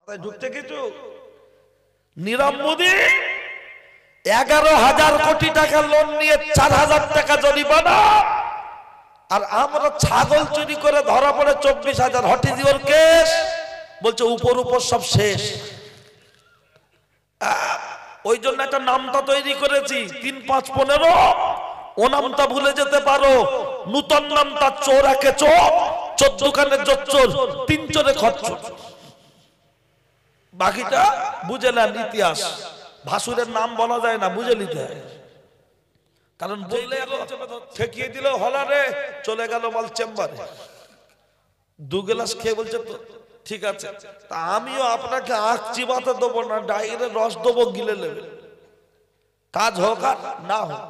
ঢুকতে কিছু নীরব মোদী 11,000 কোটি টাকা লোন নিয়ে 4,000 টাকা জরিমানা, আর আমরা ছাগল চুরি করে ধরা পড়ে 24,000 হটিজিওর কেস, বলছে উপর উপর সব শেষ। ওই জন্য একটা নামটা তৈরি করেছি 3-5-15, ও নামটা ভুলে যেতে পারো, নূতন নামটা চোর একে চোর, 14 কানের চোর, 3 চোরে খরচ। বাকিটা বুঝে নেন ইতিহাস, ভাসুরের নাম বলা যায় না, বুঝে নিতে হয়। কারণ বললে ঠেকিয়ে দিল হলারে, চলে গেল বল চেম্বারে, 2 গ্লাস খেয়ে বলছে তো ঠিক আছে, তা আমিও আপনাকে আখ চিবাতে দেবো না, ডাইরে রস দেবো, গিলে নেবে, কাজ হোক আর না হোক।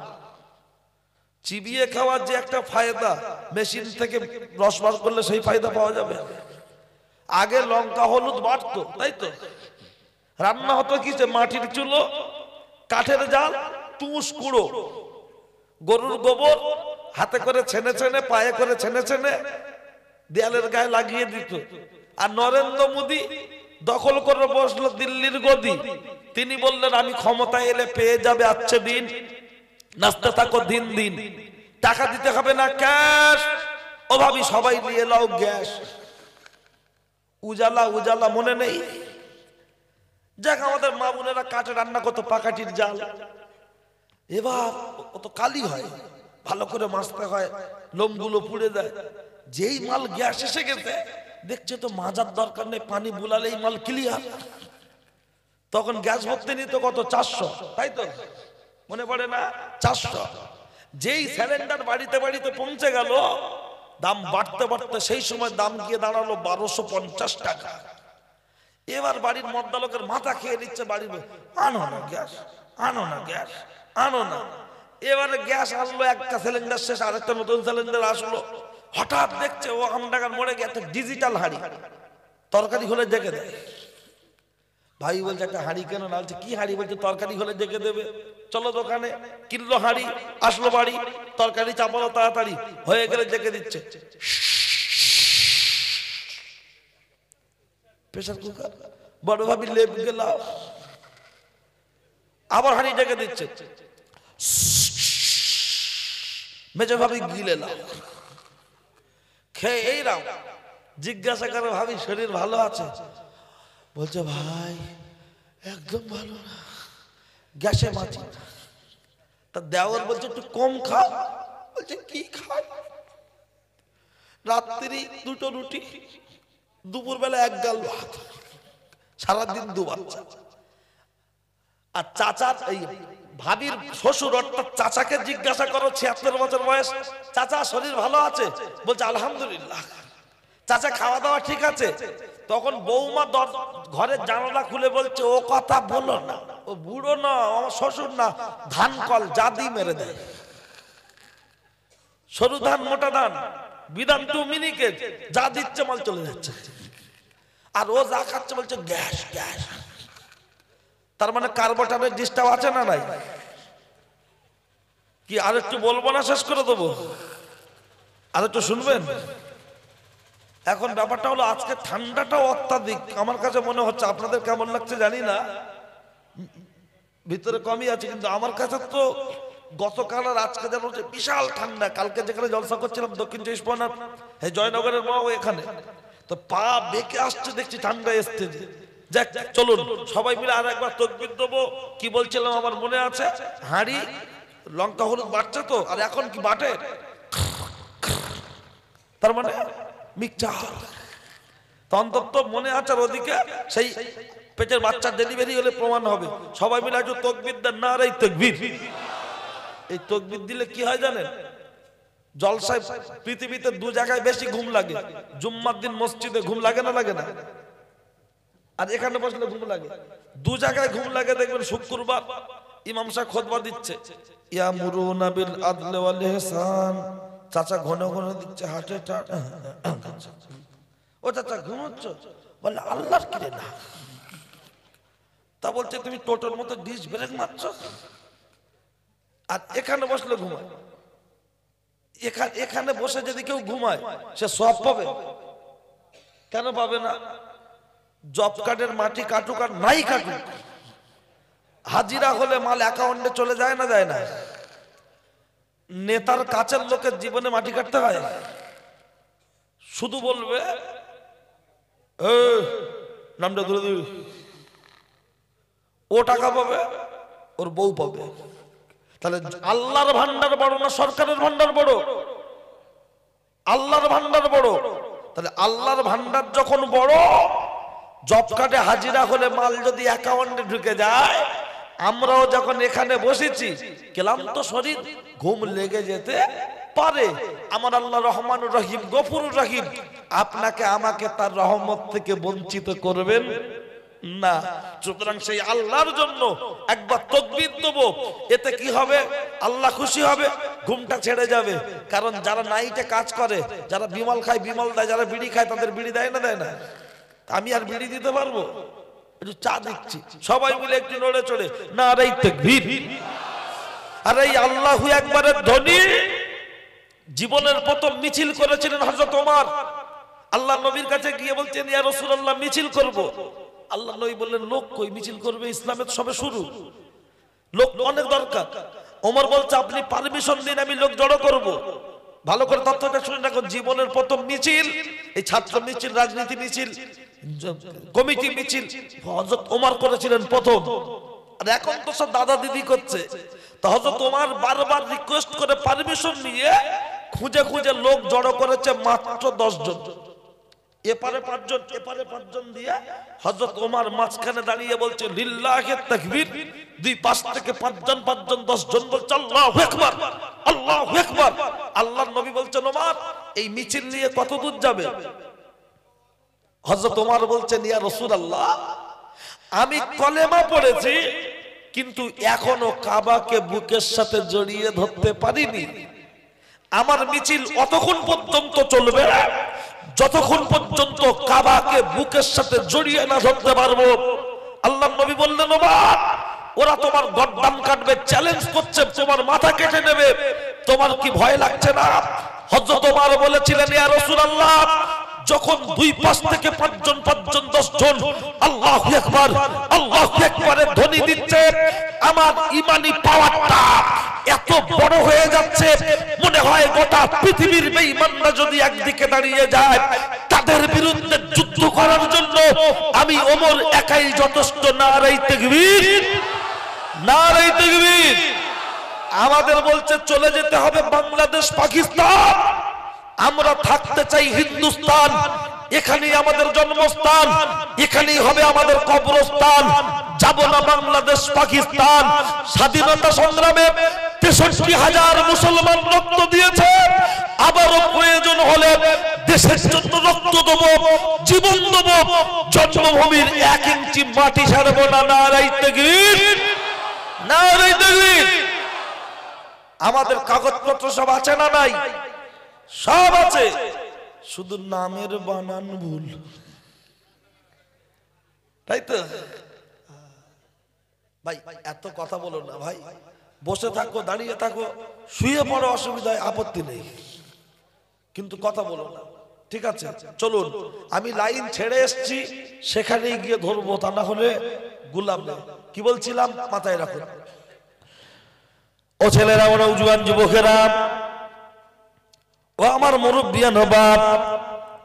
চিবিয়ে খাওয়ার যে একটা ফায়দা, মেশিন থেকে রস বার করলে সেই ফায়দা পাওয়া যাবে। আগে লঙ্কা হলুদ বাটতো, তাই তো, রান্না হতো কি, মাটির চুলো, কাঠের জাল, তুষ কুড়ো, গরুর গোবর হাতে করে ছেনে ছেনে, পায়ে করে ছেনে ছেনে দেয়ালের গায়ে লাগিয়ে দিত। আর নরেন্দ্র মোদী দখল করে বসলো দিল্লির গদি, তিনি বললেন আমি ক্ষমতায় এলে পেয়ে যাবে আচ্ছে দিন, নাচতে থাকো দিন দিন, টাকা দিতে হবে না ক্যাশ, ও ভাবি সবাই নিয়ে নাও গ্যাস। উজালা উজালা মনে নেই? যাক, আমাদের মা বোনেরা কাঠে রান্না করতো, পাকাটির জাল, এবার অত কালি হয়, ভালো করে মাছতে হয়, লোমগুলো পুড়ে যায়। যেই মাল গ্যাস এসে গেছে, দেখছে তো মাজার দরকার নেই, পানি বুলালেই মাল ক্লিয়ার। তখন গ্যাস ভরতে নিত কত, 400, তাই তো, মনে পড়ে না, 400। যেই সিলিন্ডার বাড়িতে বাড়িতে পৌঁছে গেল, দাম বাড়তে বাড়তে সেই সময় দাম গিয়ে দাঁড়ালো 1250 টাকা। এবার বাড়ির মদ্দা লোকের মাথা খেয়ে নিচ্ছে, বাড়ির আনো না গ্যাস, আনো না গ্যাস, আনো না। এবারে গ্যাস আসলো, একটা সিলিন্ডার শেষ, আরেকটা নতুন সিলিন্ডার আসলো। হঠাৎ দেখছে ও আমডাঙ্গার মোড়ে গিয়ে একটা ডিজিটাল হাঁড়ি, তরকারি হলে দেখে দেয়। ভাই বলছে একটা হাঁড়ি কেন না, বলছে কি হাঁড়ি, বলছে তরকারি হলে দেখে দেবে। চলো দোকানে, কিনলো হাঁড়ি, আসলো বাড়ি, তরকারি চাপালো তাড়াতাড়ি, হয়ে গেলে দেখে দিচ্ছে। প্রেসার কুকার, বড় ভাবি লেপ গেলাম, আবার হাঁড়ি ডেকে দিচ্ছে, মেজো ভাবি গিলে লাও, খেয়ে এই রাও। জিজ্ঞাসা করে ভাবি শরীর ভালো আছে? বলছে ভাই একদম ভালো না, গ্যাসে মাছি। তা দেওয়ার বলছে একটু কম খাও। বলছে কি খাই? রাত্রি 2টো রুটি, দুপুর বেলা 1 গাল ভাত, সারাদিন 2 বাচ্চা। আর চাচা, এই ভাবির শ্বশুর অর্থাৎ চাচাকে জিজ্ঞাসা করো, 76 বছর বয়স, চাচা শরীর ভালো আছে? বলছে আলহামদুলিল্লাহ। চাচা খাওয়া দাওয়া ঠিক আছে? তখন বৌমা ঘরের জানালা খুলে বলছে ও কথা বলো না, ও বুড়ো না, আমার শ্বশুর না, ধান কল জাদি মেরে দেয়, সরু ধান মোটা ধান, বিধান 2 মিনিকেট, যা দিচ্ছে মাল চলে যাচ্ছে। আর ও যা খাচ্ছে বলছে গ্যাস গ্যাস। তার মানে কার্বোটারের ডিস্টার্ব আছে না নাই? কি আর একটু বলবো না, শেষ করে দেবো? আর একটু শুনবেন? এখন ব্যাপারটা হলো আজকে ঠান্ডাটাও অত্যাধিক, আমার কাছে মনে হচ্ছে, আপনাদের কেমন লাগছে জানি না, ভিতরে কমই আছে, কিন্তু আমার কাছে তো গতকাল আর আজকে যেন বিশাল ঠান্ডা। কালকে যেখানে জলসা করছিলাম দক্ষিণ 24 পরগনার জয়নগরের মাও এখানে, তো পা বেঁকে আসছে, দেখছি ঠান্ডা এসছে। যাক চলুন সবাই মিলে আর একবার তাকবীর দেবো। কি বলছিলাম আমার মনে আছে, হাঁড়ি লঙ্কা হলুদ বাটছে তো, আর এখন কি বাটে, তার মানে মিক্সচার। অন্তত মনে আছে, আর ওদিকে সেই পেটের বাচ্চার ডেলিভারি হলে প্রমাণ হবে। সবাই মিলে একটু তাকবীর দেন, নারে তাকবীর। এই তাকবীর দিলে কি হয় জানেন, জলসায় পৃথিবীতে 2 জায়গায় বেশি ঘুম লাগে, জুম্মার দিন মসজিদে ঘুম লাগে না, লাগে না? আর এখানে বসলে ঘুম লাগে। 2 জায়গায় ঘুম লাগে, দেখবেন শুক্রবার ইমাম সাহেব খুতবা দিচ্ছে, ইয়ামুরুনা বিল আদলি ওয়াল ইহসান, চাচা ঘন ঘন দিচ্ছে হাটে টাট, ও চাচা ঘুমোচ্ছ? বলে আল্লাহর কিরে না। তা বলছে তুমি টোটোর মতো ডিশ ব্রেক মারছো। আর এখানে বসলে ঘুমায়, এখানে বসে যদি কেউ ঘুমায় সে সওয়াব পাবে, কেন পাবে না? জব কার্ডের মাটি কাটুক আর নাই কাটুক, হাজিরা হলে মাল অ্যাকাউন্টে চলে যায় না যায় না? নেতার কাছের লোকের জীবনে মাটি কাটতে হয়? শুধু বলবে নামটা ধরে দিবি, ও টাকা পাবে, ওর বউ পাবে। তাহলে আল্লাহর ভান্ডার বড় না সরকারের ভান্ডার বড়? আল্লাহর ভান্ডার বড়। তাহলে আল্লাহর ভান্ডার যখন বড়, জব কার্ডে হাজিরা হলে মাল যদি অ্যাকাউন্টে ঢুকে যায়, আমরাও যখন এখানে বসেছি ক্লান্ত শরীর, ঘুম লেগে যেতে পারে। আমার আল্লাহ রহমানুর রহিম গফুরুর রহিম আপনাকে আমাকে তার রহমত থেকে বঞ্চিত করবেন না। সুতরাং সেই আল্লাহর জন্য একবার তাকবীর দেব, এতে কি হবে? আল্লাহ খুশি হবে, ঘুমটা ছেড়ে যাবে। কারণ যারা নাইটে কাজ করে, যারা বিমল খায় বিমল দেয়, যারা বিড়ি খায় তাদের বিড়ি দেয় না দেয় না? আমি আর বিড়ি দিতে পারবো? একটু চা দিচ্ছি, সবাই মিলে একটু নড়ে চড়ে নারে তাকবীর। আর এই আল্লাহু আকবারের ধ্বনি জীবনের প্রথম মিছিল করেছিলেন হযরত ওমর। আল্লাহ নবীর কাছে গিয়ে বলছেন, ইয়া রাসূলুল্লাহ মিছিল করব। আল্লাহ নবী বললেন, লোক কই মিছিল করবে? ইসলামের সবে শুরু, লোক অনেক দরকার। ওমর বলছে, আপনি পারমিশন দিন, আমি লোক জড়ো করব। ভালো করে তথ্যটা শুনে রাখুন, জীবনের প্রথম মিছিল, এই ছাত্র মিছিল, রাজনীতি মিছিল, কমিটি মিছিল হযরত ওমর করেছিলেন প্রথম। আর এখন তো সব দাদা দিদি করছে। তো হযরত ওমর বারবার রিকোয়েস্ট করে পারমিশন নিয়ে খুঁজে খুঁজে লোক জড়ো করেছে, মাত্র 10 জন। এপারে 5 জন, এপারে 5 জন দিয়ে হযরত ওমর মাঝখানে দাঁড়িয়ে বলছে লিল্লাহি তাকবীর। দুই পাশ থেকে 5 জন 10 জন বলছে আল্লাহু আকবার, আল্লাহু আকবার। আল্লাহর নবী বলছেন, ওমর এই মিছিল নিয়ে কত দূর যাবে? হযরত ওমর বলছেন, ইয়া রাসূলুল্লাহ আমি কলেমা পড়েছি, কিন্তু এখনো কাবাকে বুকের সাথে জড়িয়ে ধরতে পারিনি। আমার মিছিল অতক্ষণ পর্যন্ত চলবে না যতক্ষণ পর্যন্ত কাবাকে বুকের সাথে জড়িয়ে না ধরতে পারবো। আল্লাহর নবী বললেন, ওমর ওরা তোমার গর্দান কাটবে, চ্যালেঞ্জ করছে, তোমার মাথা কেটে নেবে, তোমার কি ভয় লাগছে না? হযরত ওমর বলেছিলেন, ইয়া রাসূলুল্লাহ যখন দুই পাশ থেকে 5 জন 10 জন আল্লাহু আকবার, আল্লাহু আকবারের ধ্বনি দিচ্ছে, আমার ঈমানি পাওয়ারটা এত বড় হয়ে যাচ্ছে, মনে হয় গোটা পৃথিবীর বেঈমানরা যদি একদিকে দাঁড়িয়ে যায়, তাদের বিরুদ্ধে যুদ্ধ করার জন্য আমি ওমর একাই যথেষ্ট। নারে তাকবীর, নারে তাকবীর। আমাদের বলছে চলে যেতে হবে বাংলাদেশ, পাকিস্তান, আমরা থাকতে চাই হিন্দুস্তান, এখানেই আমাদের জন্মস্থান, এখানেই হবে আমাদের কবরস্থান। যাব না বাংলাদেশ, পাকিস্তান। স্বাধীনতা সংগ্রামে ৬৩,০০০ মুসলমান রক্ত দিয়েছে, আবারও প্রয়োজন হলে দেশের জন্য রক্ত দেব, জীবন দেব, জন্মভূমির 1 ইঞ্চি মাটি ছাড়ব না। নারে তাকবীর, নারে তাকবীর। আমাদের কাগজপত্র সব আছে না নাই? সব আছে, শুধু নামের বানান ভুল, তাই তো? ভাই এত কথা বলো না ভাই, বসে থাকো, দাঁড়িয়ে থাকো, শুয়ে পড়ো, অসুবিধায় আপত্তি নেই, কিন্তু কথা বলো না, ঠিক আছে? চলুন, আমি লাইন ছেড়ে এসছি, সেখানেই গিয়ে ধরবো, তা না হলে গুলাম না। কি বলছিলাম মাথায় রাখুন। ও ছেলেরা, ও নওজোয়ান যুবকেরা, ও আমার মুরব্বিয়ান বাপ,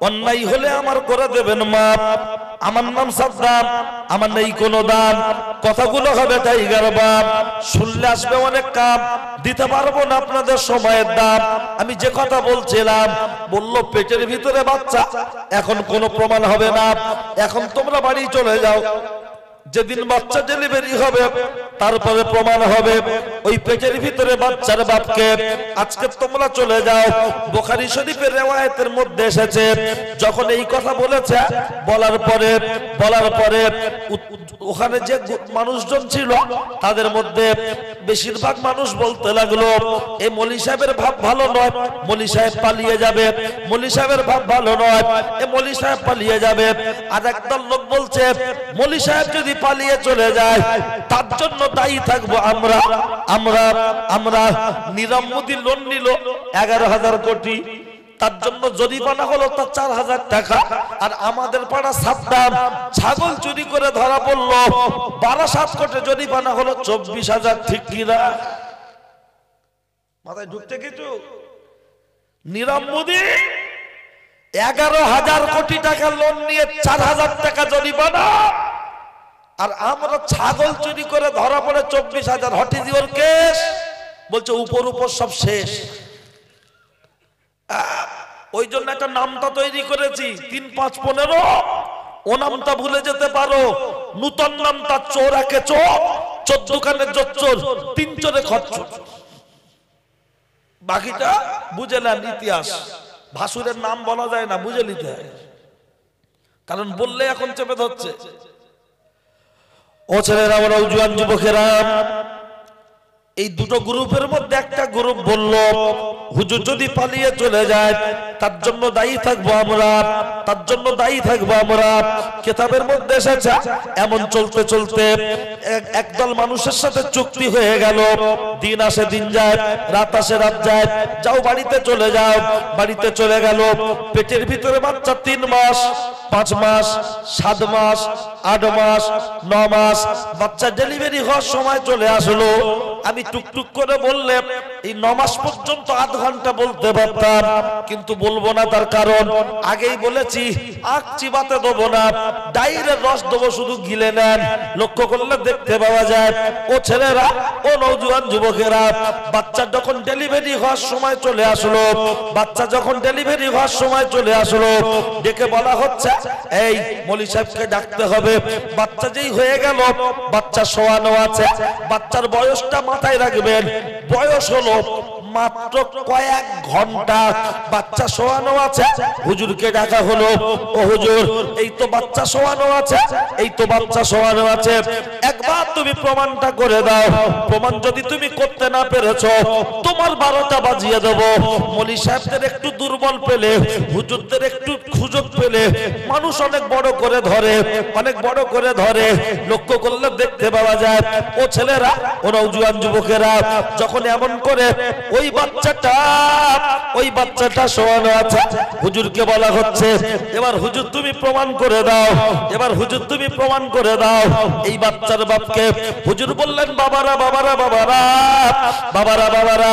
অন্যায় হলে আমার করে দেবেন মাপ। আমার নাম সাদ্দাম, আমার নেই কোনো দাম, কথাগুলো হবে টাইগার বাপ, শুনলে আসবে অনেক কাপ, দিতে পারবো না আপনাদের সময়ের দাম। আমি যে কথা বলছিলাম, বললো পেটের ভিতরে বাচ্চা, এখন কোনো প্রমাণ হবে না, এখন তোমরা বাড়ি চলে যাও, যেদিন বাচ্চা ডেলিভারি হবে তারপরে প্রমাণ হবে ওই পেটের ভিতরে বাচ্চার বাপকে। আজকে তোমরা চলে যাও। বুখারী শরীফের riwayতের মধ্যে এসেছে, যখন এই কথা বলেছে, বলার পরে ওখানে যে মানুষজন ছিল তাদের মধ্যে বেশিরভাগ মানুষ বলতে লাগলো, এই মলি সাহেবের ভাব ভালো নয়, মলি সাহেব পালিয়ে যাবে, মলি সাহেবের ভাব ভালো নয়, এই মলি সাহেব পালিয়ে যাবে। আর একদল লোক বলছে, মলি সাহেব যদি পালিয়ে চলে যায় তার জন্য দায়ী থাকবো আমরা। নীরব মোদী লোন নিল 11,000 কোটি, তার জন্য জরিমানা হলো তার 4000 টাকা। আর আমাদের পাড়া সাদ্দাম ছাগল চুরি করে ধরা পড়লো, 12 কোটি জরিমানা হলো 24,000। ঠিক কিনা? মাথায় ঢুকতে কিছু? নীরব মোদী 11,000 কোটি টাকা লোন নিয়ে 4,000 টাকা জরিমানা, আর আমরা ছাগল চুরি করে ধরা পড়ে 24,000। What is your case? বলছে উপর উপর সব শেষ। ওই জন্য একটা নামটা তৈরি করেছি 3-5-15। ও নামটা ভুলে যেতে পারো, নূতন নামটা চোর একে চোর, 14 কানের চোর, 3 চোরে খচ্চর। বাকিটা বুঝে নেন ইতিহাস। ভাসুরের নাম বলা যায় না, বুঝে নিতে হয়, কারণ বললে এখন চেপে ধরছে। ও ছেলেরা, বড় জওয়ান যুবকেরা, এই দুটো গ্রুপের মধ্যে একটা গ্রুপ বলল হুজুর যদি পালিয়ে চলে যায় তার জন্য দায়ী থাকবো আমরা, তার জন্য দায়ী থাকবো আমরা। কিতাবের মধ্যে এসেছে এমন চলতে চলতে একদল মানুষের সাথে চুক্তি হয়ে গেল। দিন আসে দিন যায়, রাত আসে রাত যায়, যাও বাড়িতে চলে যাও। বাড়িতে চলে গেল, পেটের ভিতরে বাচ্চা 3 মাস, 5 মাস, 7 মাস, 8 মাস, 9 মাস, বাচ্চা ডেলিভারি হওয়ার সময় চলে আসলো। আমি টুকটুক করে বললে এই 9 মাস পর্যন্ত আধ ঘন্টা বলতে পারতাম, কিন্তু বলবো না। তার কারণ আগেই বলেছি আখ চিবাতে দেবো না, ডাইরের রস দেবো, শুধু গিলে নেন। লক্ষ্য করলে দেখতে পাওয়া যায়। ও ছেলেরা, ও নওজোয়ান যুবকেরা, বাচ্চা যখন ডেলিভারি হওয়ার সময় চলে আসলো, বাচ্চা যখন ডেলিভারি হওয়ার সময় চলে আসলো, ডেকে বলা হচ্ছে এই মলি সাহেবকে ডাকতে হবে। বাচ্চা যেই হয়ে গেল, বাচ্চা শোয়ানো আছে, বাচ্চার বয়সটা মাথায় রাখবেন, বয়স হলো মাত্র কয়েক ঘন্টা। বাচ্চা শোয়ানো আছে, হুজুরকে ডাকা হলো। ও হুজুর, এই তো বাচ্চা শোয়ানো আছে, এই তো বাচ্চা শোয়ানো আছে, একবার তুমি প্রমাণটা করে দাও। প্রমাণ যদি তুমি করতে না পেরেছো, তোমার 12টা বাজিয়ে দেবো। মলি সাহেবদের একটু দুর্বল পেলে, হুজুরদের একটু সুযোগ পেলে, মানুষ অনেক বড় করে ধরে, অনেক বড় করে ধরে। লক্ষ্য করলে দেখতে পাওয়া যায়। ও ছেলেরা, ও নওজোয়ান যুবকেরা, যখন এমন করে ওই বাচ্চাটা শোয়ানো আছে, হুজুরকে বলা হচ্ছে এবার হুজুর তুমি প্রমাণ করে দাও, এবার হুজুর তুমি প্রমাণ করে দাও। এই বাচ্চার বাপকে হুজুর বললেন বাবারা বাবারা বাবারা বাবারা বাবারা,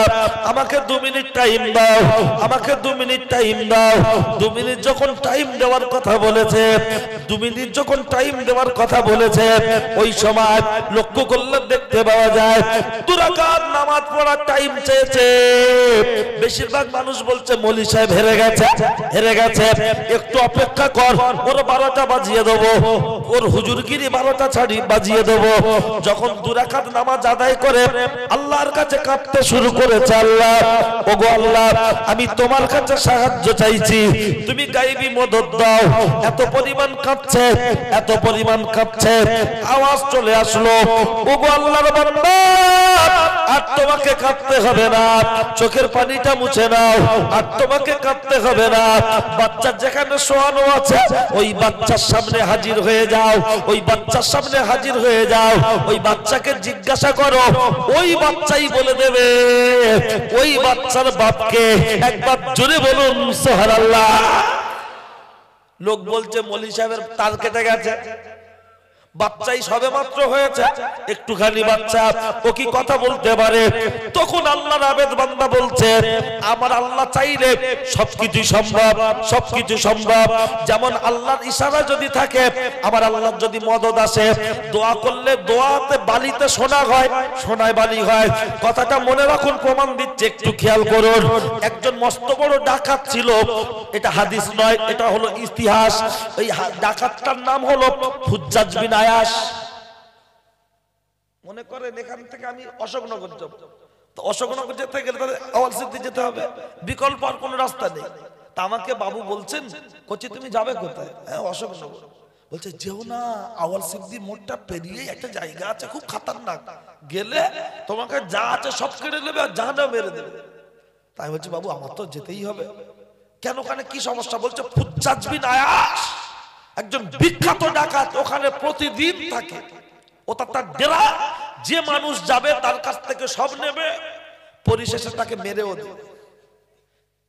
আমাকে 2 মিনিট টাইম দাও, আমাকে 2 মিনিট টাইম দাও। 2 মিনিট যখন টাইম দেওয়ার কথা বলেছে, 2 মিনিট যখন টাইম দেওয়ার কথা বলেছে, ওই সময় লক্ষ্য করলে দেখতে পাওয়া যায় 2 রাকাত নামাজ পড়ার টাইম চেয়েছে। বেশিরভাগ মানুষ বলছে মলি সাহেব হেরে গেছে, হেরে গেছে, একটু অপেক্ষা কর, ওর 12টা বাজিয়ে দেবো, ওর হুজুরগিরি 12টা ছাড়ি বাজিয়ে দেবো। যখন 2 রাকাত নামাজ আদায় করে আল্লাহর কাছে কাঁদতে শুরু করেছে, আল্লাহ, ওগো আল্লাহ, আমি তোমার কাছে সাহায্য চাইছি, তুমি গায়েবী মদদ দাও। এত পরিমাণ কাঁদছে, এত পরিমাণ কাঁদছে, আওয়াজ চলে আসলো, ওগো আল্লাহর বান্দা, আর তোমাকে কাঁদতে হবে না, চোখের পানিটা মুছে নাও, আর তোমাকে কাঁদতে হবে না। বাচ্চা যেখানে শোয়ানো আছে ওই বাচ্চার সামনে হাজির হয়ে যাও, ওই বাচ্চার সামনে হাজির হয়ে যাও। ওই বাচ্চাকে জিজ্ঞাসা করো, ওই বাচ্চাই বলে দেবে, ওই বাচ্চার বাপকে। একবার জোরে বলুন সুবহানাল্লাহ। লোক বলছে মলি সাহেবের তার কেটে গেছে, বাচ্চাই সবে মাত্র হয়েছে, একটুখানি বাচ্চা, ও কি কথা বলতে পারে? তখন আল্লাহর আবেদ বান্দা বলছে আমার আল্লাহ চাইলে সবকিছু সম্ভব, সবকিছু সম্ভব। যেমন আল্লাহর ইশারা যদি থাকে, আমার আল্লাহর যদি মদদ আসে, দোয়া করলে দোয়াতে বালিতে সোনা হয়, সোনায় বালি হয়। কথাটা মনে রাখুন, প্রমাণ দিচ্ছে, একটু খেয়াল করুন। একজন মস্ত বড় ডাকাত ছিল, এটা হাদিস নয়, এটা হলো ইতিহাস। এই ডাকাতটার নাম হলো হুজ্জাজ বিন আয়াস। মনে করেন এখান থেকে আমি অশোকনগর যাব, তো অশোকনগর যেতে গেলে তাহলে আওয়ালসিদ্ধি যেতে হবে, বিকল্প আর কোনো রাস্তা নেই। তা আমাকে বাবু বলছেন, কোচি তুমি যাবে কোথায়? হ্যাঁ অশোকনগর। বলছে যেও না, আওয়ালসিদ্ধি মোড়টা পেরিয়ে একটা জায়গা আছে খুব খাতারনাক, গেলে তোমাকে যা আছে সব কেড়ে নেবে আর জাহান্নামে মেরে দেবে। তাই বলছে বাবু আমার তো যেতেই হবে। কেন, ওখানে কি সমস্যা? বলছে হুজ্জাজ বিন আয়াস একজন বিখ্যাত ডাকাত, ওখানে প্রতিদিন থাকে, ও তার ডেরা, যে মানুষ যাবে তার কাছ থেকে সব নেবে, পরিশেষে তাকে মেরেও দেবে।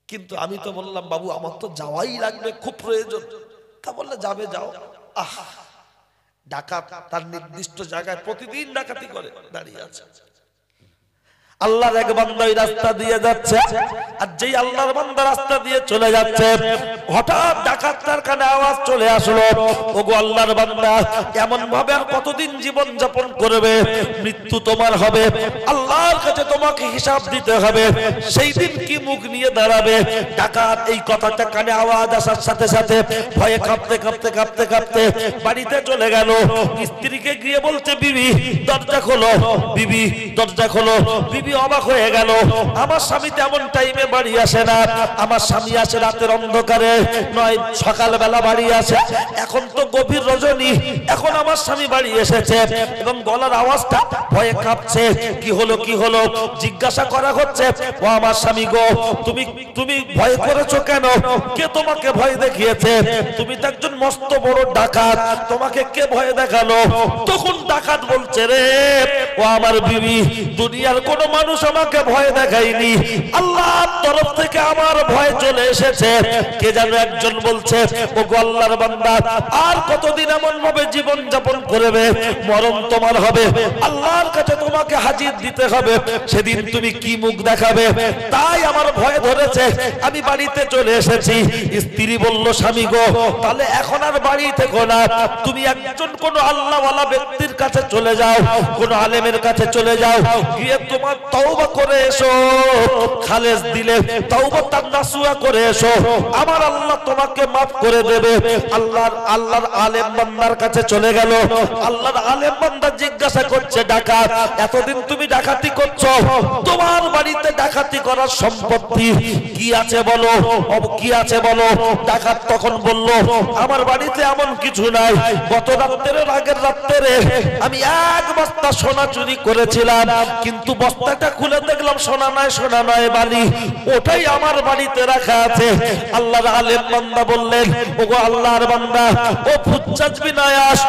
কিন্তু আমি তো বললাম বাবু আমার তো যাওয়াই লাগবে, খুব প্রয়োজন। তা বললে যাবে, যাও। আহ, ডাকাত তার নির্দিষ্ট জায়গায় প্রতিদিন ডাকাতি করে দাঁড়িয়ে আছে। আল্লাহর এক বান্দা ওই রাস্তা দিয়ে যাচ্ছে, আর যেই আল্লাহর বান্দা রাস্তা দিয়ে চলে যাচ্ছে, হঠাৎ ডাকাত তার কানে আওয়াজ চলে আসলো, ওগো আল্লাহর বান্দা, এমন ভাবে আর কতদিন জীবন যাপন করবে? মৃত্যু তোমার হবে, আল্লাহর কাছে তোমাকে হিসাব দিতে হবে, সেই দিন কি মুখ নিয়ে দাঁড়াবে? ডাকাত এই কথাটা কানে আওয়াজ আসার সাথে সাথে ভয়ে কাঁপতে কাঁপতে কাঁপতে কাঁপতে বাড়িতে চলে গেল। স্ত্রীকে গিয়ে বলছে, বিবি দরজা খোলো, বিবি দরজা খোলো। বিবি অবাক হয়ে গেল, আমার স্বামী তেমন টাইমে বাড়ি আসে না, আমার স্বামী আসে রাতের অন্ধকারে, নয় সকালবেলা বাড়ি আসে, এখন তো গভীর রজনী, এখন আমার স্বামী বাড়ি এসেছে। এবং গলার আওয়াজটা ভয়ে কাঁপছে, কি হলো কি হলো? জিজ্ঞাসা করা হচ্ছে, ও আমার স্বামী গো, তুমি তুমি ভয় করেছো কেন? কে তোমাকে ভয় দেখিয়েছে? তুমি তো একজন মস্ত বড় ডাকাত, তোমাকে কে ভয় দেখালো? তখন ডাকাত বলছে, রে ও আমার বিবি, দুনিয়ার কোন মানুষ আমাকে ভয় দেখায়নি, আল্লাহর তরফ থেকে আমার ভয় চলে এসেছে। কে যেন একজন বলছে, ও গো আল্লাহর বান্দা, আর কতদিন এমন ভাবে জীবন যাপন করবে? মরণ তোমার হবে, আল্লাহর কাছে তোমাকে হাজির দিতে হবে, সেদিন তুমি কি মুখ দেখাবে? তাই আমার ভয় ধরেছে, আমি বাড়িতে চলে এসেছি। স্ত্রী বলল, স্বামী গো, তাহলে এখন আর বাড়ি থেকো না, তুমি একজন কোন আল্লাহওয়ালা ব্যক্তির কাছে চলে যাও, কোন আলেমের কাছে চলে যাও, গিয়ে তোমার তওবা করে এসো, খালেস দিলে তওবা নাসুহা করে এসো, আমার আল্লাহ তোমাকে maaf করে দেবে। আল্লাহর আলেম বান্দার কাছে চলে গেল। আল্লাহর আলেম বান্দা জিজ্ঞাসা করছে, ডাকাত, এতদিন তুমি ডাকাতি করছো, তোমার বাড়িতে ডাকাতি করার সম্পত্তি কি আছে বলো, কি আছে বলো? ডাকাত তখন বলল, আমার বাড়িতে এমন কিছু নাই, গত রাত্রের আগের রাত্রে আমি এক বস্তা সোনা চুরি করেছিলাম, কিন্তু বস্তাটা খুলে দেখলাম সোনা নয়, সোনা নয় বালি, ওটাই আমার বাড়িতে রাখা আছে। আল্লাহর আলেম বান্দা বললেন, ওগো আল্লাহর বান্দা, ও ফুজ্জাজ বিন আয়াস,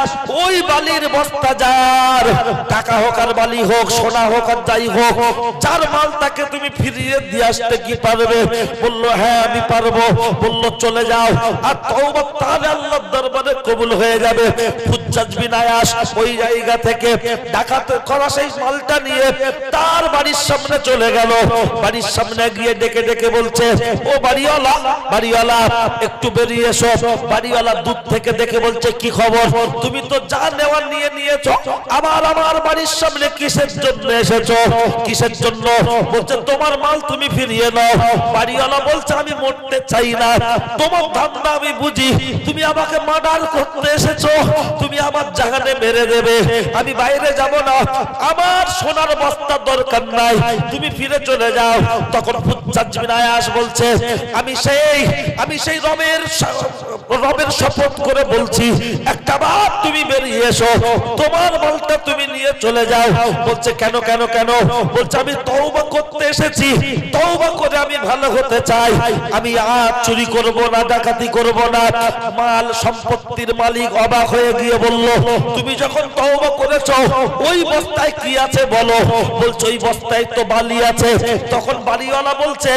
ওই বালির বস্তা যার, টাকা হোক আর বালি হোক, সোনা হোক আর যাই হোক, যার মাল তাকে তুমি ফিরিয়ে দিয়ে আসতে কি পারবে? বলল, হ্যাঁ আমি পারবো। বলল, চলে যাও, আর তওবা তাহলে আল্লাহর দরবারে কবুল হয়ে যাবে। ফুজ্জাজ বিন আয়াস ওই জায়গা থেকে ডাকাত করা সেই মালটা নিয়ে তার বাড়ির সামনে চলে গেল। বাড়ির সামনে গিয়ে ডেকে ডেকে বলছে, ও বাড়িওয়ালা, বাড়িওয়ালা একটু বেরিয়ে এসো। বাড়িওয়ালা দূর থেকে দেখে বলছে, কি খবর? তুমি তো যা নেওয়ার নিয়ে নিয়েছো, আবার আমার বাড়ির সামনে কিসের জন্য এসেছো? কিসের জন্য? বলছে, তোমার মাল তুমি ফিরিয়ে নাও। বাড়িওয়ালা বলছে, আমি মরতে চাই না, তোমার ধান্দা আমি বুঝি, তুমি আমাকে মার্ডার করতে এসেছো, তুমি আমার জাহানে মেরে দেবে, আমি বাইরে যাব না, আমার সোনার বস্তা দরকার নাই, তুমি ফিরে চলে যাও। তখন ফুজ্জাজ বিন আয়াস বলছে, আমি সেই রবের শপথ করে বলছি, একটা বার তুমি বেরিয়ে এসো, তোমার মালটা তুমি নিয়ে চলে যাও। বলছে, কেন কেন কেন? বলছে, আমি তওবা করতে এসেছি, তওবা করে আমি ভালো হতে চাই, আমি আর চুরি করব না, ডাকাতি করব না। মাল সম্পত্তির মালিক অবাক হয়ে গিয়ে বলল, তুমি যখন তওবা করেছো, ওই বস্তায় কি আছে বলো? বলছে, ওই বস্তায় তো বালি আছে। তখন বালিওয়ালা বলছে,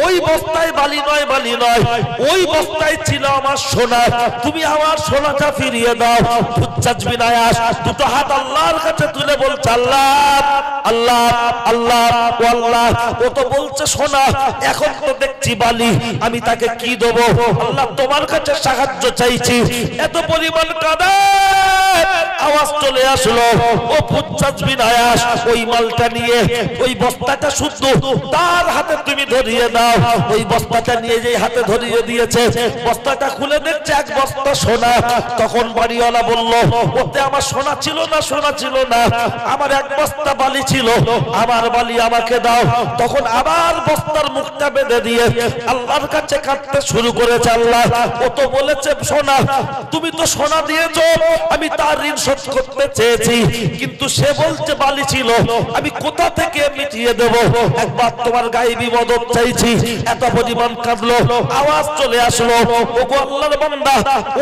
ওই বস্তায় বালি নয়, বালি নয়, ওই বস্তায় ছিল আমার সোনা, তুমি আমার সোনাটা ফিরিয়ে দাও। ফুজ্জাজ বিন আয়াস দুটো হাত আল্লাহর কাছে তুলে বলছে, আল্লাহ আল্লাহ আল্লাহ আল্লাহ, ও তো বলছে সোনা, এখন তো দেখছি বালি, আমি তাকে কি দেবো? আল্লাহ তোমার কাছে সাহায্য চাইছি। এত পরিমাণ কাঁদে আওয়াজ চলে আসলো। ও ফুজ্জাজ বিন আয়াস ওই মালটা নিয়ে, ওই বস্তাটা শুদ্ধ তার হাতে তুমি ধরিয়ে দাও। ওই বস্তাটা নিয়ে যে হাতে ধরিয়ে দিয়েছে, বস্তাটা খুলে দেখছে এক বস্তা সোনা। তখন বাড়িওয়ালা বলল, ওতে আমার সোনা ছিল না, সোনা ছিল না, আমার এক বস্তা বালি ছিল, আমার বালি আমাকে দাও। তখন আবার বস্তার মুখটা বেঁধে দিয়ে আল্লাহর কাছে কাঁদতে শুরু করেছে, আল্লাহ ও তো বলেছে সোনা, তুমি তো সোনা দিয়েছো, আমি তার ঋণ শোধ করতে চেয়েছি, কিন্তু সে বলছে বালি ছিল, আমি কোথা থেকে মিটিয়ে দেব? একবার তোমার গায়েবী মদত চাইছি। এত পরিমাণ কাঁদলো, আওয়াজ চলে আসলো, ওগো আল্লাহর বান্দা,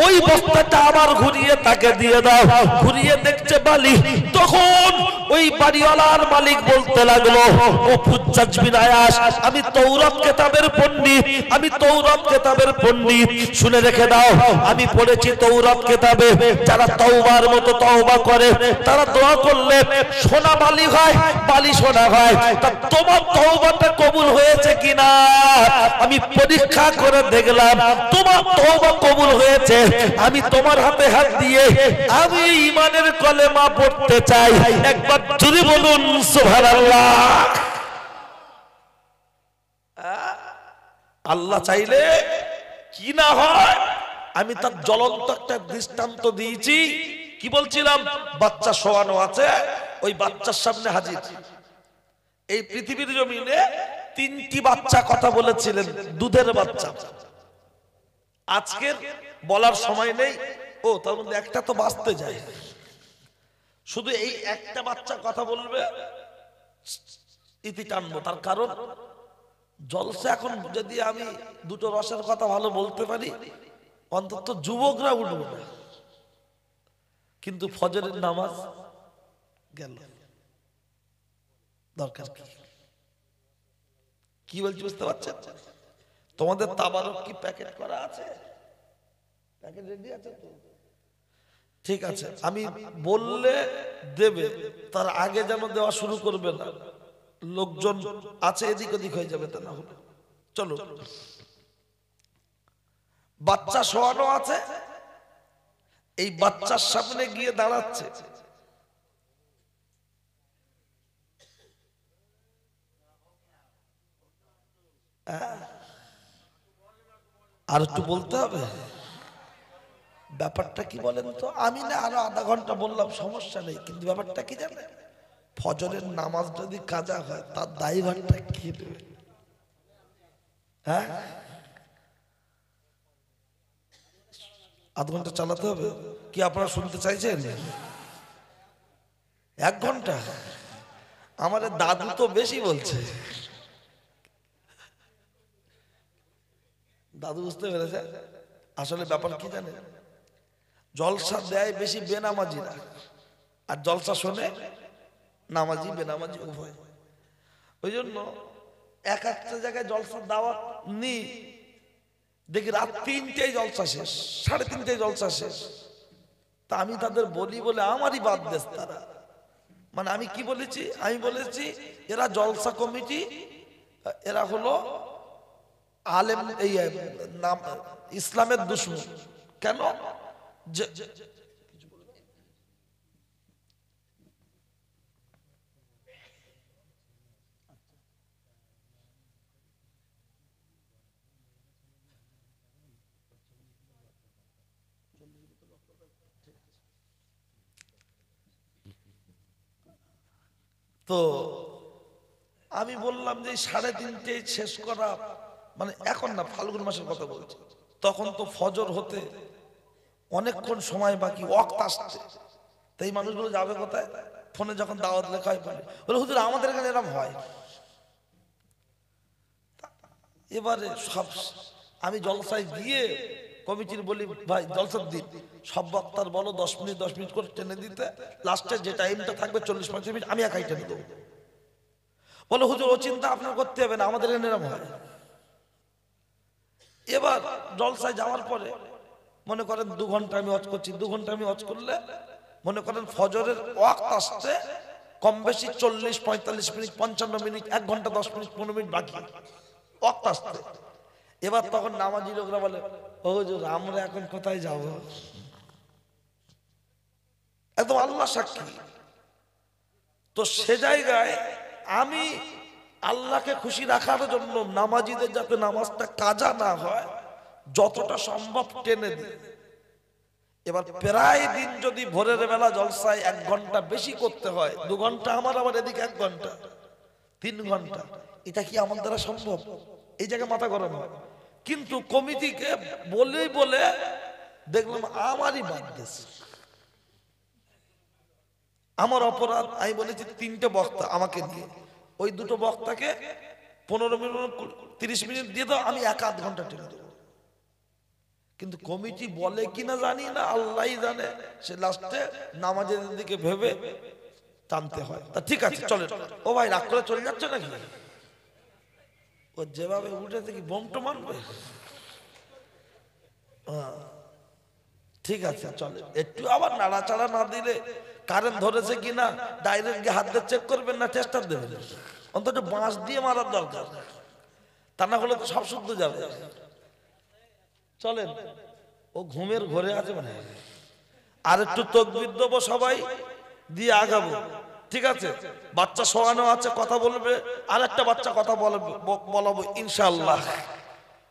ওই বস্তাটা আবার ঘুরিয়ে তাকে দিয়ে দাও। ঘুরিয়ে দেখছে বালি। তখন ওই বাড়িওয়ালার মালিক বলতে লাগলো, ও ফুজ্জাজ বিন আয়াস, আমি তৌরাত কিতাবের পণ্ডিত, আমি তৌরাত কিতাবের পণ্ডিত, শুনে রেখে দাও, আমি পড়েছি তৌরাত কিতাবে যারা তওবার মতো তওবা করে, তারা দোয়া করলে সোনা বালি হয়, বালি সোনা হয়। তা তোমার তওবাটা কবুল হয়েছে কিনা আমি পরীক্ষা করে দেখলাম, তোমার তওবা কবুল হয়েছে। আমি তোমার হাতে হাত দিয়ে আমি ঈমানের কলেমা পড়তে চাই, একবার জোরে বলুন সুবহানাল্লাহ। আল্লাহ চাইলে কি না হয়। আমি তার জ্বলন্ত একটা দৃষ্টান্ত দিয়েছি। কি বলছিলাম? বাচ্চা শোয়ানো আছে, ওই বাচ্চার সামনে হাজির। এই পৃথিবীর জমিনে 3টি বাচ্চা কথা বলেছিলেন, দুধের বাচ্চা। আজকের বলার সময় নেই, ও তার মধ্যে একটা তো বাঁচতে যায়। শুধু এই একটা বাচ্চা কথা বলবে, ইতি টানবো। তার কারণ জলসা এখন যদি আমি দুটো রসের কথা ভালো বলতে পারি, অন্তত যুবকরা উঠবে না। কিন্তু ফজরের নামাজ গেল, দরকার কি বলছি বুঝতে পারছেন? তোমাদের তাবারক কি প্যাকেট করা আছে? প্যাকেট রেডি আছে তো? ঠিক আছে, আমি বললে দেবে, তার আগে যেন দেওয়া শুরু করবে না। লোকজন আছে, এদিক ওদিক হয়ে যাবে, তা না হলে। চলো, বাচ্চা শোয়ানো আছে, এই বাচ্চার সামনে গিয়ে দাঁড়াচ্ছে। আর একটু বলতে হবে, ব্যাপারটা কি বলেন তো? আমি না আরো আধা ঘন্টা বললাম, সমস্যা নেই, কিন্তু ব্যাপারটা কি জানেন? ফজরের নামাজ যদি কাজা হয়, তার দায়ভারটা কি দেবে? হ্যাঁ, আধ ঘন্টা চালাতে হবে কি? আপনারা শুনতে চাইছেন 1 ঘন্টা? আমাদের দাদু তো বেশি বলছে। দাদু বুঝতে পেরেছে আসলে ব্যাপার কি জানে? জলসা দেয় বেশি বেনামাজিরা, আর জলসা শোনে নামাজি বেনামাজি উভয়। ওই জন্য একটা জায়গায় জলসার দাওয়াত নি, দেখি রাত 3টায় জলসা শেষ, 3:30টায় জলসা শেষ। তা আমি তাদের বলি বলে আমারই বাদ দেশ তারা। মানে আমি কি বলেছি? আমি বলেছি এরা জলসা কমিটি, এরা হলো আলেম, এই নাম ইসলামের দুশমন। কেন? তো আমি বললাম যে 3:30টায় শেষ করা, মানে এখন না, ফাল্গুন মাসের কথা বলছি, তখন তো ফজর হতে অনেকক্ষণ সময় বাকি, ওয়াক্ত আসছে। তো এই মানুষগুলো যাবে কোথায়? ফোনে যখন দাওয়াত লেখা হয় বলে, হুজুর আমাদের এখানে এরকম হয়। এবারে সব আমি জলসায় গিয়ে কমিটির বলি, ভাই জলসার দিন সব বক্তার বলো 10 মিনিট 10 মিনিট করে টেনে দিতে, লাস্টে যে টাইমটা থাকবে 40-45 মিনিট আমি একাই টেনে দেবো। বলো হুজুর ও চিন্তা আপনার করতে হবে না, আমাদের এখানে এরকম হয়। এবার জলসায় যাওয়ার পরে মনে করেন 2 ঘন্টা আমি ওয়াজ করছি, 2 ঘন্টা আমি ওয়াজ করলে মনে করেন ফজরের ওয়াক্ত আসতে কম বেশি 40-45 মিনিট, 55 মিনিট, 1 ঘন্টা 10 মিনিট 15 মিনিট বাকি ওয়াক্ত আসতে। এবার তখন নামাজি লোকরা বলে, ও হুজুর আমরা এখন কোথায় যাব? একদম আল্লাহ সাক্ষী। তো সে জায়গায় আমি আল্লাহকে খুশি রাখার জন্য নামাজিদের যাতে নামাজটা কাজা না হয় যতটা সম্ভব টেনে দিই। এবার প্রায় দিন যদি ভোরের বেলা জলসায় 1 ঘন্টা বেশি করতে হয়, 2 ঘন্টা আমার, আবার এদিকে 1 ঘন্টা, 3 ঘন্টা, এটা কি আমার দ্বারা সম্ভব? এই জায়গায় মাথা গরম হয়। কিন্তু কমিটিকে বলে দেখলাম আমারই বাদ দিয়েছে, আমার অপরাধ। আমি বলেছি 3টে বক্তা আমাকে দিয়ে, ওই 2টো বক্তাকে 15 মিনিট 30 মিনিট দিয়ে দাও, আমি 1-8 ঘন্টা টেনে দেবো। কিন্তু কমিটি বলে কিনা জানি না, আল্লাহই জানে। সে লাস্টে নামাজের দিকে ভেবে টানতে হয়। তা ঠিক আছে চলেন। ও ভাই রাগ করে চলে যাচ্ছে নাকি? ও যেভাবে উঠেছে কি বোমটো মারবে? ঠিক আছে চলে। একটু আবার নাড়াচাড়া না দিলে কারেন্ট ধরেছে কিনা ডাইরেক্ট গিয়ে হাত দিয়ে চেক করবেন না, টেস্টার দেবেন। অন্তত বাঁশ দিয়ে মারার দরকার, তা না হলে তো সব শুদ্ধ যাবে। চলেন, ও ঘুমের ঘরে আছে মানে। আর একটু তাকবীর দেবো সবাই, দিয়ে আগাবো। ঠিক আছে, বাচ্চা শোয়ানো আছে, কথা বলবে। আর একটা বাচ্চা কথা বলাবো ইনশাআল্লাহ।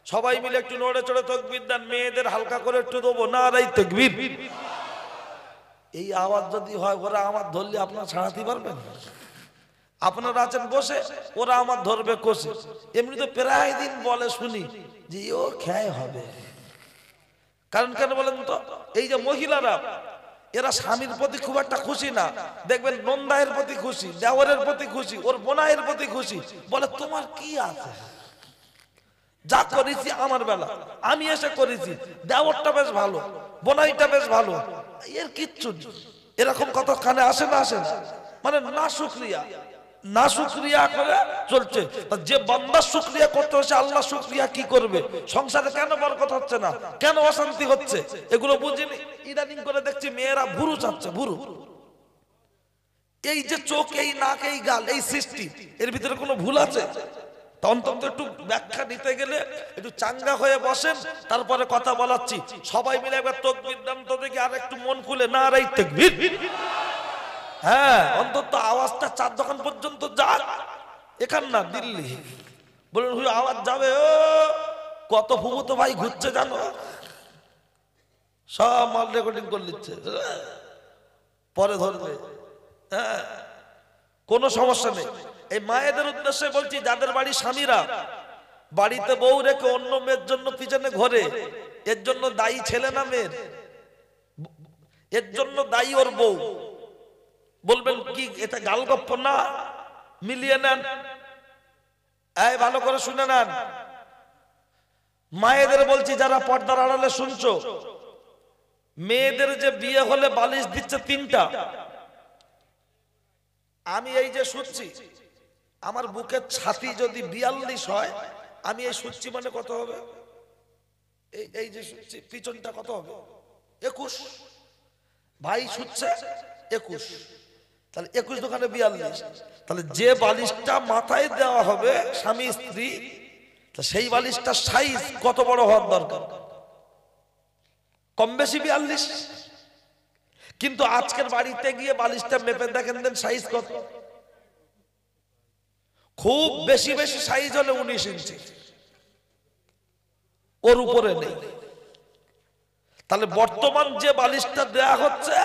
সবাই মিলে একটু নড়ে চড়ে তাকবীর দেন। মেয়েদের হালকা করে একটু দেবো, নারায়ে তাকবীর। এই আওয়াজ যদি হয়, ওরা আমার ধরলে আপনারা ছাড়াতে পারবেন? আপনারা আছেন বসে, ওরা আমার ধরবে কষে। এমনি তো প্রায় দিন বলে শুনি যে ও খেয়ে হবে। কারণ কেন বলেন তো? এই যে মহিলারা, এরা স্বামীর প্রতি খুব একটা খুশি না। দেখবেন নন্দায়ের প্রতি খুশি, দেওরের প্রতি খুশি, ওর বোনাইয়ের প্রতি খুশি। বলে তোমার কি আছে, যা করেছি আমার বেলা আমি এসে করেছি, দেওরটা বেশ ভালো, বোনাইটা বেশ ভালো, এর কিচ্ছু। এরকম কথা কানে আসে না? আসে না? মানে না শুকরিয়া, না শুকরিয়া করে চলছে। যে বান্দা শুকরিয়া করতে হচ্ছে, আল্লাহ শুকরিয়া কি করবে? সংসারে কেন বরকত হচ্ছে না, কেন অশান্তি হচ্ছে, এগুলো বুঝিনি। ইদানিং করে দেখছি মেয়েরা ভুরু চাচ্ছে, ভুরু। এই যে চোখ, এই নাক, এই গাল, এই সৃষ্টি, এর ভিতরে কোনো ভুল আছে? অন্তত একটু ব্যাখ্যা নিতে গেলে একটু চাঙ্গা হয়ে বসেন, তারপরে কথা বলাচ্ছি। সবাই মিলে একবার তাকবীর দাম তো দেখি, আর একটু মন খুলে নারায়ে তাকবীর। হ্যাঁ, অন্তত আওয়াজটা চার দোকান পর্যন্ত যাক। এখান না, দিল্লি। বলুন হুজুর আওয়াজ যাবে। ও কত ফুফুতো ভাই ঘুরছে জানো, সব মাল রেকর্ডিং করে নিচ্ছে, পরে ধরবে। হ্যাঁ, কোনো সমস্যা নেই। এই মায়েদের উদ্দেশ্যে বলছি, যাদের বাড়ি স্বামীরা বাড়িতে বউ রেখে অন্য মেয়ের জন্য পিছনে ঘোরে, এর জন্য দায়ী ছেলে না মেয়ের? এর জন্য দায়ী ওর বউ। বলবেন কি এটা গালগপ্প না? মিলিয়ে নেন, এই ভালো করে শুনে নেন। মায়েদের বলছি, যারা পর্দার আড়ালে শুনছো, মেয়েদের যে বিয়ে হলে বালিশ দিচ্ছে 3টা। আমি এই যে শুচ্ছি, আমার বুকের ছাতি যদি 42 হয়, আমি এই শুচ্ছি মানে কত হবে? এই যে শুচ্ছি, পিছনটা কত হবে? 21। ভাই শুচ্ছে 21, তাহলে 21 দোকানে 42। তাহলে যে বালিশটা মাথায় দেওয়া হবে স্বামী স্ত্রী, সেই বালিশটার সাইজ কত বড় হওয়ার দরকার? কম বেশি 42। কিন্তু আজকের বাড়িতে গিয়ে বালিশটা মেপে দেখেন, দেন সাইজ কত? খুব বেশি বেশি সাইজ হলে 19 ইঞ্চি, ওর উপরে নেই। তাহলে বর্তমান যে বালিশটা দেয়া হচ্ছে,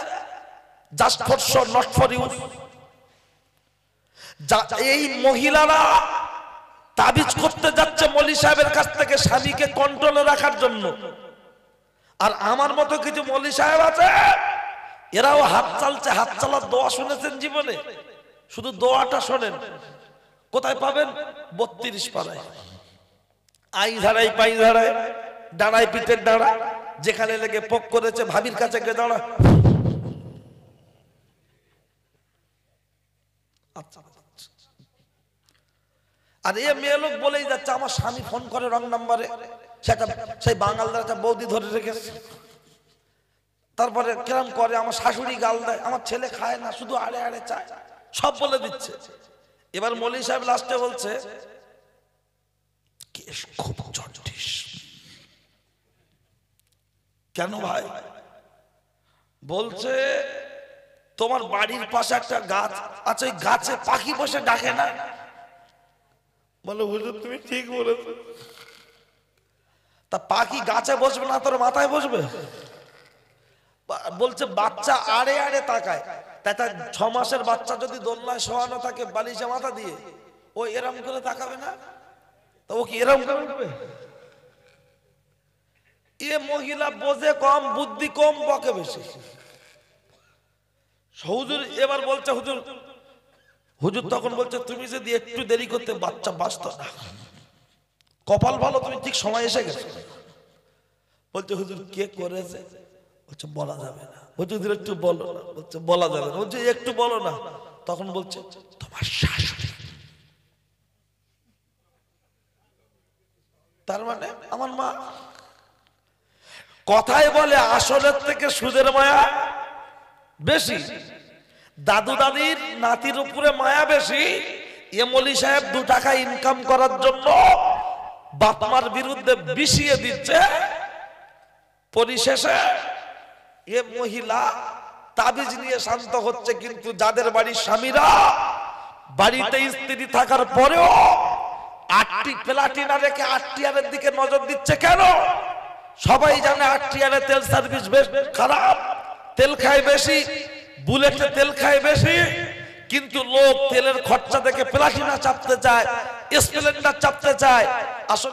just for show, not for use. এই মহিলারা তাবিজ করতে যাচ্ছে মৌলী সাহেবের কাছ থেকে স্বামীকে কন্ট্রোলে রাখার জন্য। আর আমার মতো কিছু মৌলী সাহেব আছে, এরাও হাত চালছে। হাত চালার দোয়া শুনেছেন জীবনে? শুধু দোয়াটা শোনেন। কোথায় পাবেন? 32 পাড়ায়, আই ধারায়, পাই ধারায়, ডাড়ায়, পিঠের ডাড়া, যেখানে লেগে পক করেছে, ভাবির কাছে গিয়ে দাঁড়া। আচ্ছা, আর এ মেয়ে লোক বলেই যাচ্ছে, আমার স্বামী ফোন করে রং নাম্বারে, সেটা সেই বাঙালদের একটা বৌদি ধরে রেখেছে। তারপরে কিরম করে, আমার শাশুড়ি গাল দেয়, আমার ছেলে খায় না, শুধু আড়ে আড়ে চায়, সব বলে দিচ্ছে। এবার মৌলী সাহেব লাস্টে বলছে, কেস খুব জটিল। কেন ভাই? বলছে তোমার বাড়ির পাশে একটা গাছ আছে, ওই গাছে পাখি বসে ডাকে না? বলে হুজুর তুমি ঠিক বলেছো। তা পাখি গাছে বসবে না, তোর মাথায় বসবে? বলছে বাচ্চা আড়ে আড়ে তাকায়। তা 6 মাসের বাচ্চা যদি দোলনায় শোয়ানো থাকে বালিশে মাথা দিয়ে, ও এরম করে তাকাবে না? তো ও কি এরম করে উঠবে? এ মহিলা বোঝে কম, বুদ্ধি কম, বকে বেশি। হুজুর এবার বলছে, হুজুর হুজুর তখন বলছে, তুমি যদি একটু দেরি করতে বাচ্চা বাঁচত না। কপাল ভালো, তুমি ঠিক সময় এসে গেছো। বলছে হুজুর কে করেছে? বলছে বলা যাবে না। বলছে হুজুর একটু বলো না। বলছে বলা যাবে না। বলছে একটু বলো না। তখন বলছে তোমার শাশুড়ি। তার মানে আমার মা। কথায় বলে আসলের থেকে সুদের মায়া বেশি। দাদু দাদির নাতির উপরে মায়া বেশি। এমলি সাহেব 2 টাকা ইনকাম করার জন্য বাপ মার বিরুদ্ধে বিষিয়ে দিচ্ছে। পরিশেষে এ মহিলা তাবিজ নিয়ে শান্ত হচ্ছে, কিন্তু যাদের বাড়ির স্বামীরা বাড়িতে স্ত্রী থাকার পরেও 8টি প্লাটিনা রেখে 8 টিয়ারের দিকে নজর দিচ্ছে কেন? সবাই জানে 8 টিয়ারে তেল সার্ভিস বেশ খারাপ, তেল খায় বেশি, বুলেটে তেল খায় বেশি, কিন্তু লোক তেলের খরচা দেখে প্লাটিনা চাপতে চায়, স্প্লেন্ডার চাপতে চায়। আসলে